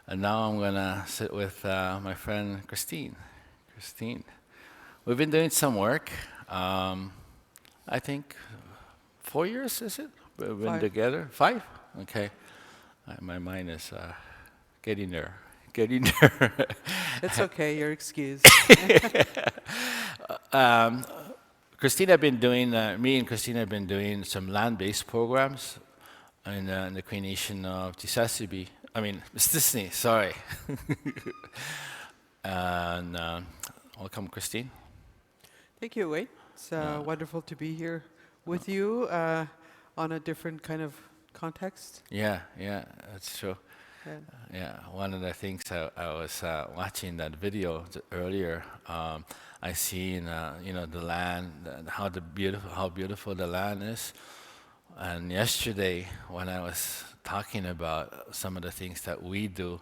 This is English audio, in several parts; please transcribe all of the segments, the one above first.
And now I'm gonna sit with my friend Christine. Christine, we've been doing some work. I think 4 years, is it? We've been 5. together. 5? Okay. My mind is getting there. Getting there. It's okay, you're excused. um, Christine have been doing, me and Christine have been doing some land-based programs in the Cree Nation of Tisasibi. I mean, Stisney, sorry. And welcome, Christine. Thank you, Wade. It's wonderful to be here with you on a different kind of context. Yeah, that's true. And Yeah, one of the things I was watching that video earlier. I seen the land, how beautiful the land is. And yesterday, when I was talking about some of the things that we do,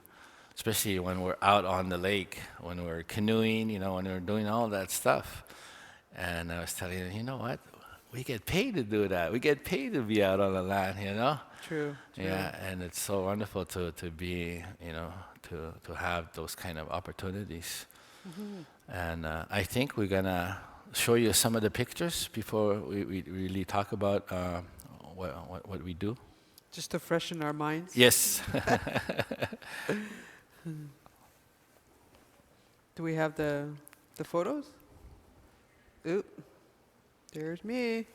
especially when we're out on the lake, when we're canoeing, when we're doing all that stuff, and I was telling them, you know what? We get paid to do that. We get paid to be out on the land, true. Yeah, and it's so wonderful to be, to have those kind of opportunities. And I think we're gonna show you some of the pictures before we really talk about what we do. Just to freshen our minds. Yes. Do we have the photos? Oop, there's me.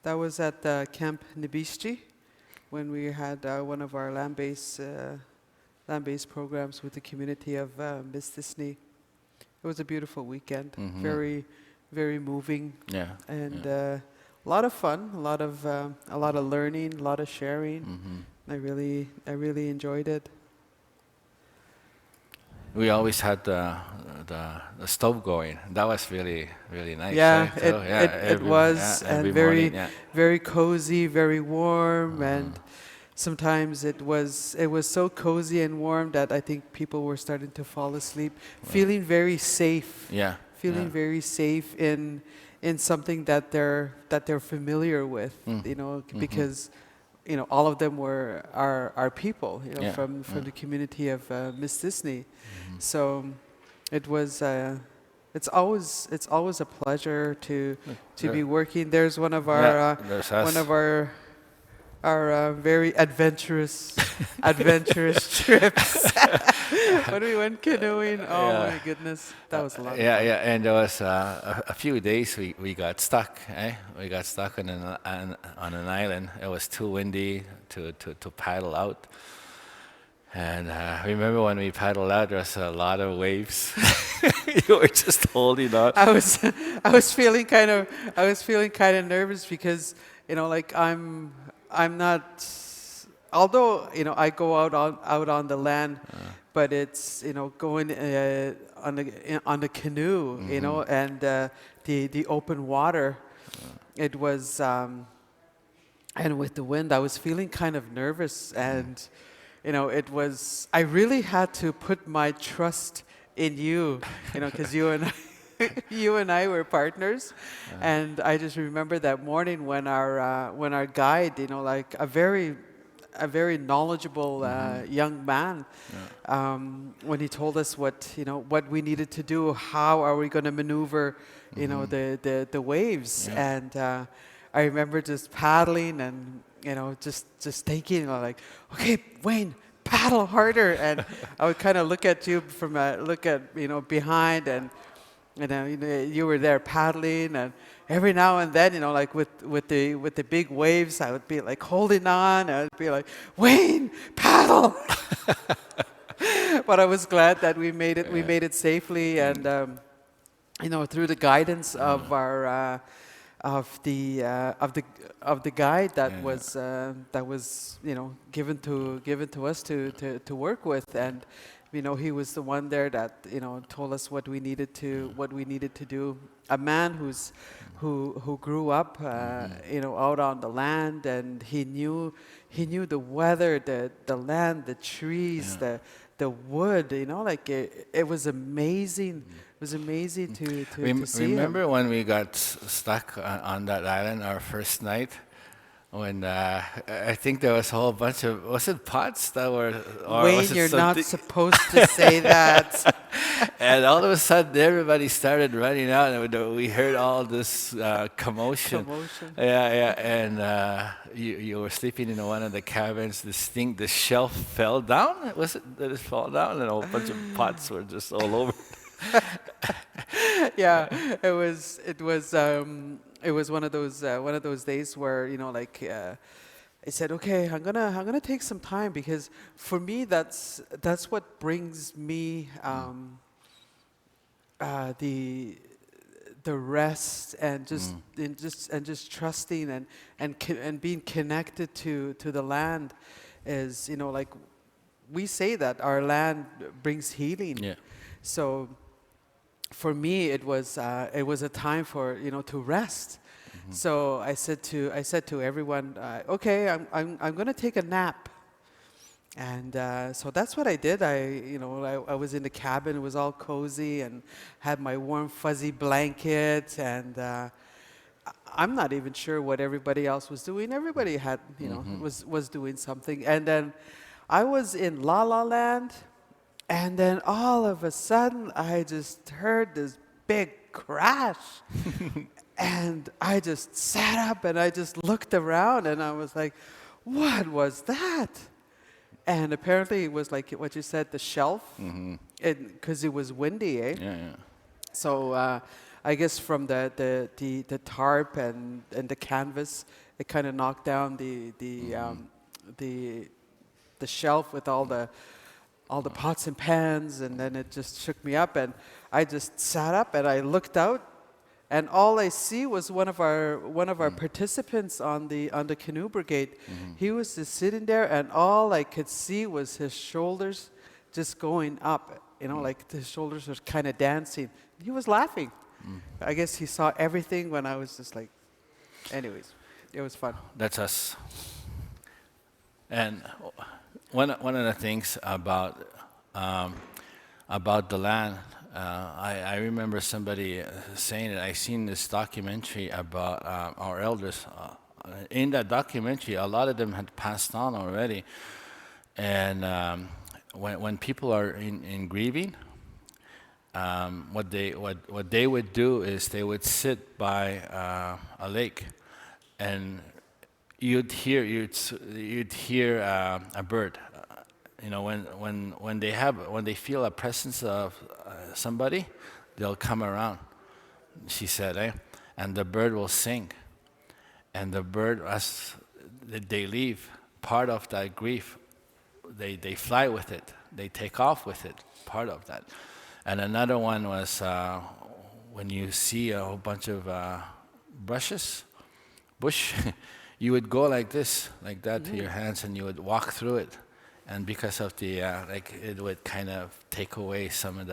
That was at Camp Nibishi when we had one of our land-based programs with the community of Mistisni. It was a beautiful weekend, very, very moving, and a lot of fun, a lot of learning, a lot of sharing. I really enjoyed it. We always had the stove going. That was really, really nice. Yeah, right? it was, and every morning, very cozy, very warm, and sometimes it was so cozy and warm that I think people were starting to fall asleep, feeling very safe. Feeling very safe in something that they're familiar with, because all of them were our people, from the community of Mistisni. So it was. It's always a pleasure to be working. There's one of our very adventurous trips when we went canoeing. Oh my goodness, that was a lot. And there was a few days we got stuck. We got stuck on an island. It was too windy to paddle out. And remember when we paddled out, there was a lot of waves. You were just holding on. I was feeling kind of nervous because I'm not. Although I go out on the land, but it's going on the canoe, and the open water. It was and with the wind, I was feeling kind of nervous, and it was. I really had to put my trust in you, because you and I were partners, and I just remember that morning when our guide, a very knowledgeable young man, when he told us what we needed to do, how are we going to maneuver, the waves, and I remember just paddling and just thinking okay, Wayne, paddle harder, and I would kind of look at you behind, and you were there paddling, and every now and then, with the big waves, I would be holding on, and I'd be like, Wayne, paddle. But I was glad that we made it. We made it safely, and through the guidance of our of the guide that was given to us to work with, and he was the one there that told us what we needed to do. A man who grew up out on the land, and he knew the weather, the land, the trees, the wood. It was amazing. It was amazing to see him. Remember when we got stuck on that island our first night? when I think there was a whole bunch of, was it pots that were, or was Wayne, it you're not something? supposed to say that. And all of a sudden, everybody started running out, and we heard all this commotion. Commotion. Yeah, yeah, and you were sleeping in one of the cabins. This thing, the shelf fell down. Was it? Did it fall down? And a whole bunch of pots were just all over. Yeah, it was one of those days where, you know, like, I said, okay, I'm gonna take some time, because for me that's what brings me the rest, and just trusting, and being connected to the land, is, you know, like, we say that our land brings healing. Yeah. So for me, it was a time for, you know, to rest. So I said to everyone, okay, I'm going to take a nap. And so that's what I did. I was in the cabin. It was all cozy, and had my warm fuzzy blanket. And I'm not even sure what everybody else was doing. Everybody had, you know, was doing something. And then I was in La La Land, and then all of a sudden I just heard this big crash. And I just sat up and I just looked around, and I was like, what was that? And apparently it was like what you said, the shelf, because it was windy, eh? Yeah, yeah. So I guess from the tarp and the canvas, it kind of knocked down the shelf with all the pots and pans, and then it just shook me up, and I just sat up and I looked out, and all I see was one of our participants on the canoe brigade. He was just sitting there, and all I could see was his shoulders just going up. You know, like his shoulders were kind of dancing. He was laughing. I guess he saw everything when I was just like. Anyways, it was fun. That's us. And one of the things about the land, I remember somebody saying it. I seen this documentary about our elders. In that documentary, a lot of them had passed on already. And when people are in grieving, what they would do is they would sit by a lake, and you'd hear a bird. You know, when they feel a presence of somebody, they'll come around. She said, eh? And the bird will sing, and the bird, as they leave, part of that grief, they fly with it. They take off with it. Part of that. And another one was when you see a whole bunch of bush, you would go like this, like that, to your hands, and you would walk through it. And because of the, it would kind of take away some of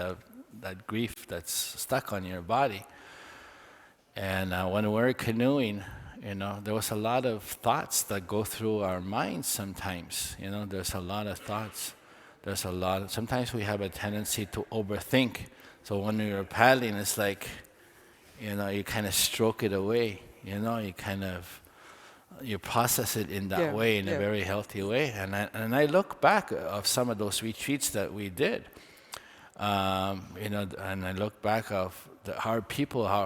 that grief that's stuck on your body. And when we're canoeing, you know, there was a lot of thoughts that go through our minds sometimes. You know, there's a lot of thoughts. Sometimes we have a tendency to overthink. So when we were paddling, it's like, you know, you kind of stroke it away. You know, you process it in that way, in a very healthy way. And I look back of some of those retreats that we did, you know, and I look back of how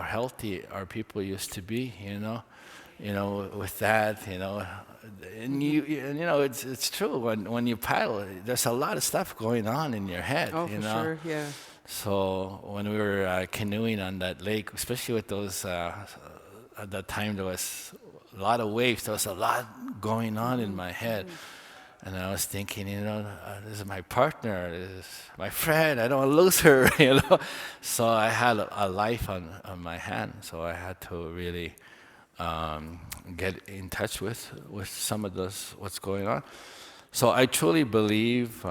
healthy our people used to be, you know, with that, you know, and you know, it's true. When you paddle, there's a lot of stuff going on in your head. Oh, you for know? sure, yeah. So when we were canoeing on that lake, especially with those, at that time there was a lot of waves. There was a lot going on in my head. And I was thinking, you know, this is my partner, this is my friend, I don't want to lose her, you know. So I had a life on my hand, so I had to really get in touch with some of what's going on. So I truly believe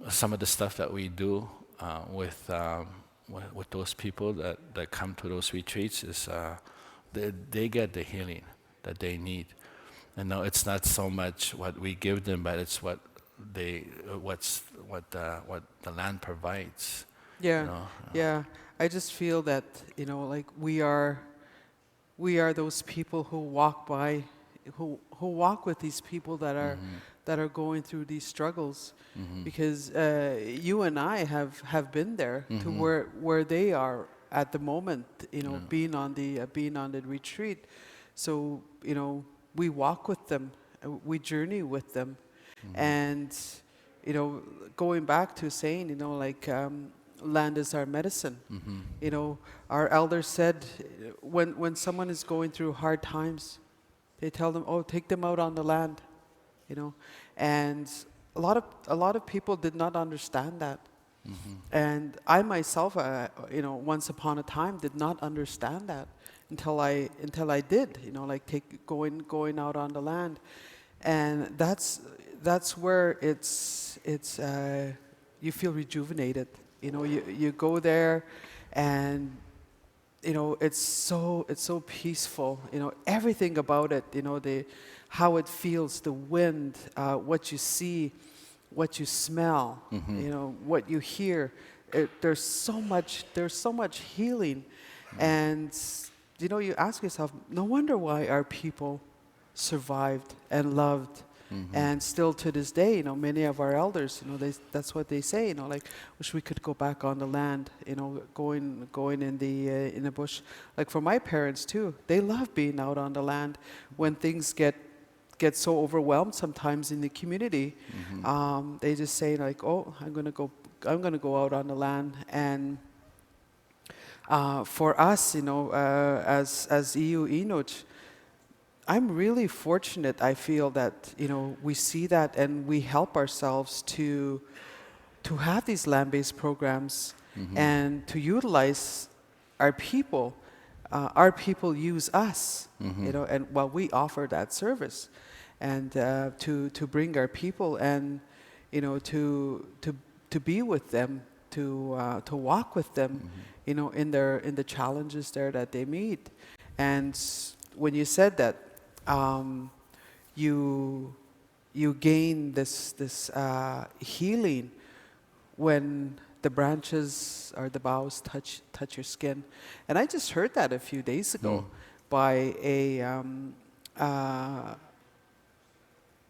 some of the stuff that we do with those people that come to those retreats is they get the healing that they need. And no, it's not so much what we give them, but it's what the land provides. Yeah, You know? yeah. I just feel that, you know, like we are those people who walk by who walk with these people that are going through these struggles, because you and I have been there to where they are at the moment, being on the retreat. So we walk with them, we journey with them, and going back to saying like land is our medicine. Our elders said when someone is going through hard times, they tell them, oh, take them out on the land, and a lot of people did not understand that. And I myself, once upon a time did not understand that until I did, like going out on the land, and that's where it's you feel rejuvenated. You go there, and it's so peaceful. Everything about it. How it feels, the wind, what you see, what you smell, what you hear. There's so much healing, and you ask yourself, no wonder why our people survived and loved. And still to this day, many of our elders, that's what they say, like, wish we could go back on the land, going in the bush. Like for my parents too, they love being out on the land when things get so overwhelmed sometimes in the community. They just say like, oh, I'm gonna go out on the land. And for us, as EU Inuit, I'm really fortunate. I feel that we see that and we help ourselves to have these land-based programs and to utilize our people. Our people use us, and while we offer that service, and to bring our people and to be with them, to walk with them, in the challenges there that they meet. And when you said that. You gain this healing when the branches or the boughs touch your skin, and I just heard that a few days ago by a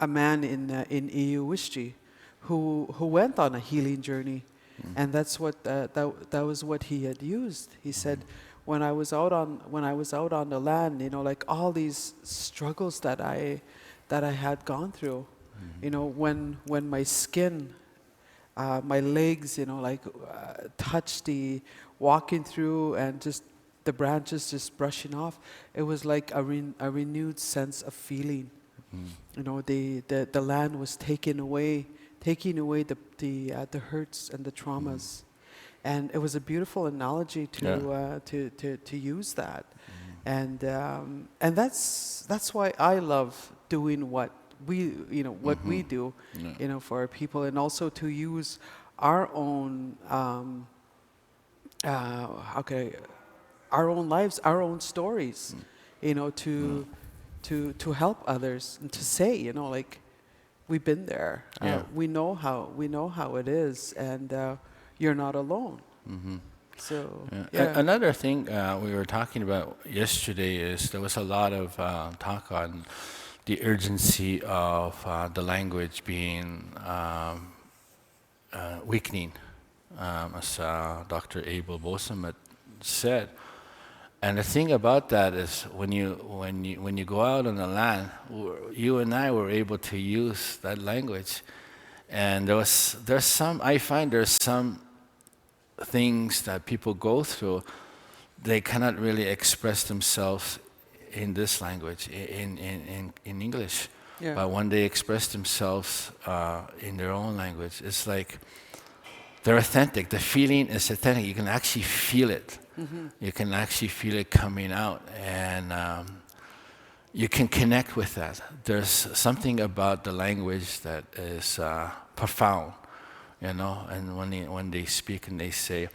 man in Iuwishi who went on a healing journey, and that's what that was what he had used. He said, when I was out on the land, like all these struggles that I had gone through, when my skin, my legs, touched the walking through and just the branches just brushing off, it was like a renewed sense of feeling. The land was taking away the hurts and the traumas. And it was a beautiful analogy to use that, and that's why I love doing what we we do, for our people, and also to use our own our own lives, our own stories, to help others and to say, like, we've been there, we know how it is, and you're not alone. So another thing we were talking about yesterday is there was a lot of talk on the urgency of the language being weakening, as Dr. Abel Bosemet said. And the thing about that is when you go out on the land, you and I were able to use that language. And I find there's some things that people go through, they cannot really express themselves in this language, in English. But when they express themselves in their own language, it's like they're authentic. The feeling is authentic. You can actually feel it. You can actually feel it coming out, and you can connect with that. There's something about the language that is profound, and when they speak and they say,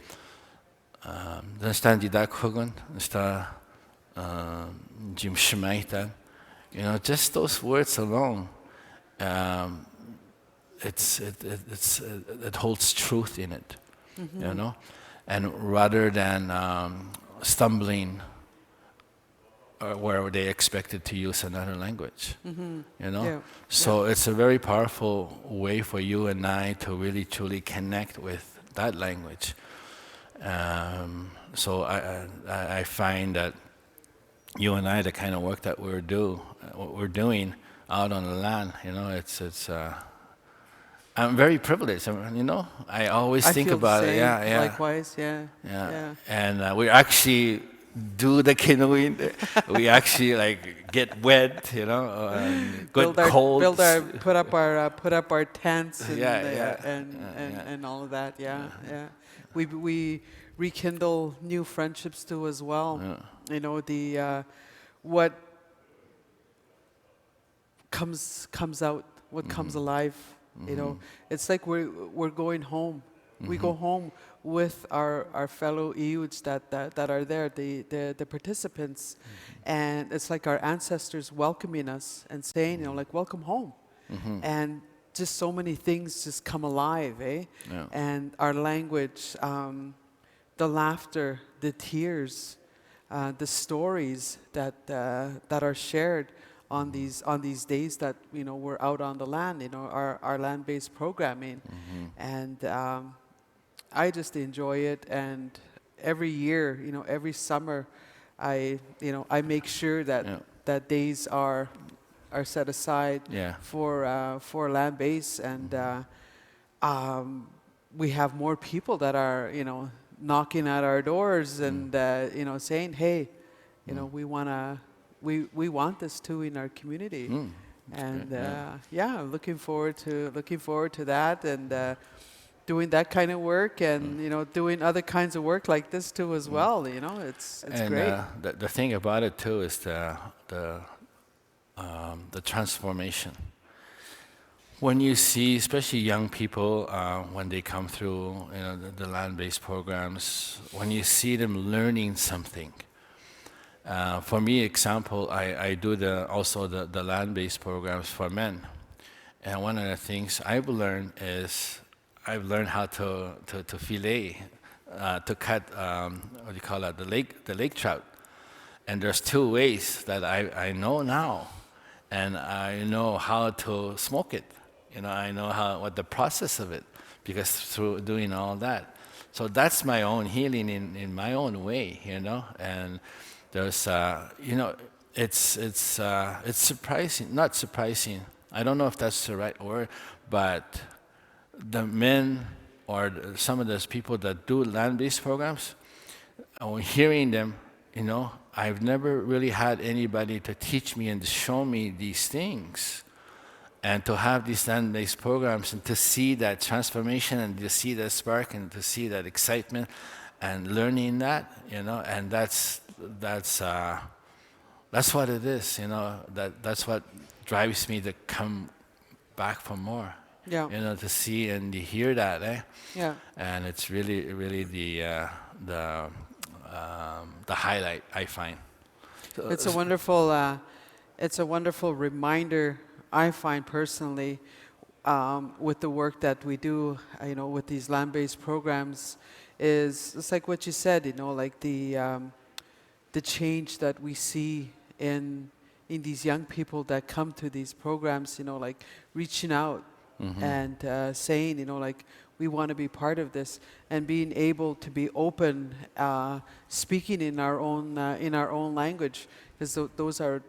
just those words alone, it holds truth in it, and rather than stumbling where they expected to use another language. You know, Yeah. so it's a very powerful way for you and I to really truly connect with that language. So I find that you and I, the kind of work that what we're doing out on the land, you know, it's. I'm very privileged. You know, I always I think feel the about it. same. Yeah, yeah. Likewise, yeah. Yeah. And we actually do the canoeing. We actually like get wet, you know, get cold. Put up our tents and Yeah. and all of that. Yeah, yeah. We rekindle new friendships too as well. Yeah. You know, the what comes out, what comes alive. You know, it's like we're going home. We go home with our fellow Iuts that are there, the participants, and it's like our ancestors welcoming us and saying, you know, like, welcome home. And just so many things just come alive, eh? Yeah. And our language, the laughter, the tears, the stories that are shared on these days that, you know, we're out on the land, you know, our land-based programming, and I just enjoy it. And every year, you know, every summer, I make sure that that days are set aside for land-based, and we have more people that are, you know, knocking at our doors and you know, saying, hey, you know, we want this too in our community. And yeah, looking forward to that, and doing that kind of work, and you know, doing other kinds of work like this too as well. You know, it's And great. The thing about it too is the transformation. When you see, especially young people, when they come through, you know, the land-based programs, when you see them learning something. For me, example, I do also the land-based programs for men, and one of the things I've learned is I've learned how to fillet, to cut what do you call it, the lake trout, and there's two ways that I know now, and I know how to smoke it. You know, I know what the process of it, because through doing all that. So that's my own healing in my own way, you know. And there's, you know, it's surprising, not surprising. I don't know if that's the right word, but the men or some of those people that do land-based programs, hearing them, you know, I've never really had anybody to teach me and to show me these things. And to have these land-based programs and to see that transformation and to see that spark and to see that excitement and learning that, you know, and that's what it is, you know, that's what drives me to come back for more. Yeah. You know, to see and to hear that, eh? Yeah. And it's really the highlight, I find. So It's a wonderful reminder, I find personally, with the work that we do, you know, with these land-based programs, is it's like what you said, you know, like the change that we see in these young people that come to these programs, you know, like reaching out and saying, you know, like, we want to be part of this, and being able to be open, speaking in our own language, because those are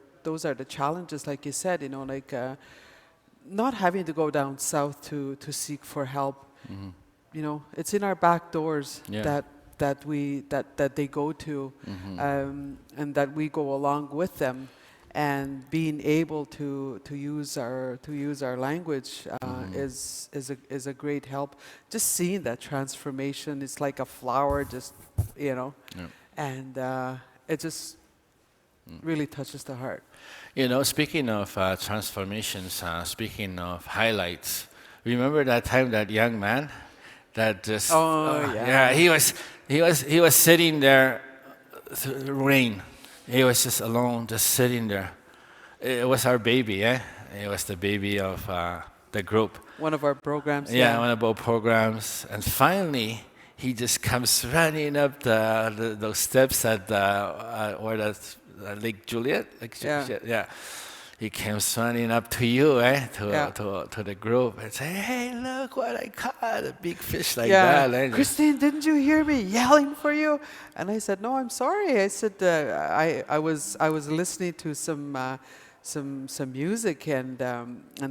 the challenges, like you said, you know, like not having to go down south to seek for help. You know, it's in our back doors that they go to, and that we go along with them, and being able to use our language is a great help. Just seeing that transformation, it's like a flower, just, you know, and it just really touches the heart. You know, speaking of transformations, speaking of highlights, remember that time that young man that just he was sitting there through the rain. He was just alone, just sitting there. It was our baby, eh? It was the baby of the group. One of our programs. Yeah, one of our programs. And finally, he just comes running up those steps at where Lake Juliet, Yeah. yeah. He came running up to you, right? Yeah. To the group and say, "Hey, look what I caught! A big fish like Yeah, that!" And Christine, didn't you hear me yelling for you? And I said, no, I'm sorry. I said, I was listening to some music, and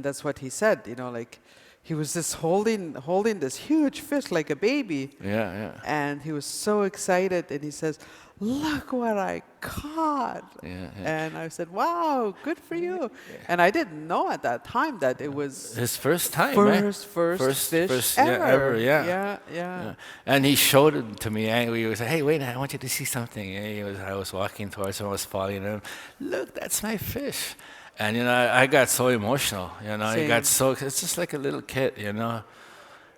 that's what he said. You know, like he was just holding this huge fish like a baby, yeah, and he was so excited, and he says, look what I caught. yeah. And I said, wow, good for you. And I didn't know at that time that it was His first time, right? first fish yeah, ever. ever, yeah. Yeah. Yeah. And he showed it to me, and we was like, "Hey, wait! I want you to see something." And I was walking towards him, I was following him. Look, that's my fish. And I got so emotional. I got Same. so. It's just like a little kid,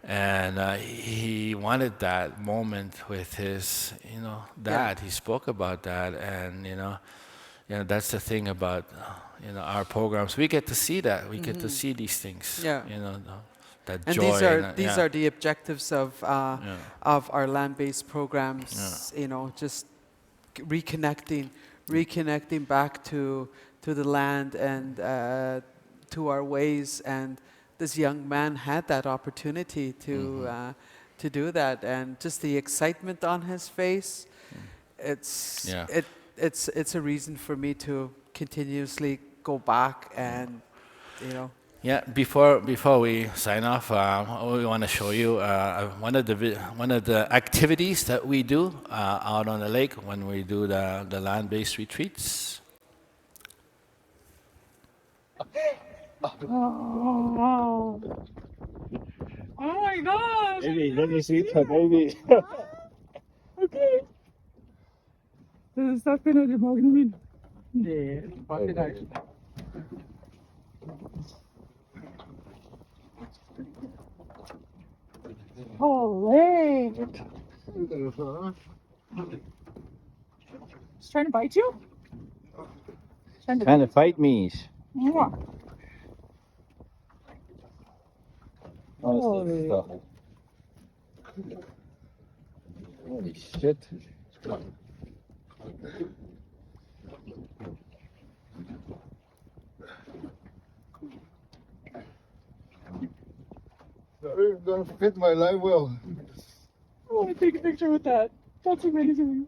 And he wanted that moment with his, dad. He spoke about that, and that's the thing about, our programs. We get to see that. We get to see these things. Yeah. That And joy. these are the objectives of our land-based programs. Just reconnecting back to the land and to our ways. And this young man had that opportunity to do that, and just the excitement on his face. It's a reason for me to continuously go back and. Yeah, before we sign off, we want to show you one of the activities that we do out on the lake when we do the land-based retreats. Oh, oh my gosh! Baby, let me see the baby. Okay. Das ist das für eine Morgen. Nee, warte da. Holy! It's trying to bite you? Trying to fight me. Mwah. Holy. Holy shit. It's gonna fit my life well. I want to take a picture with that. That's amazing.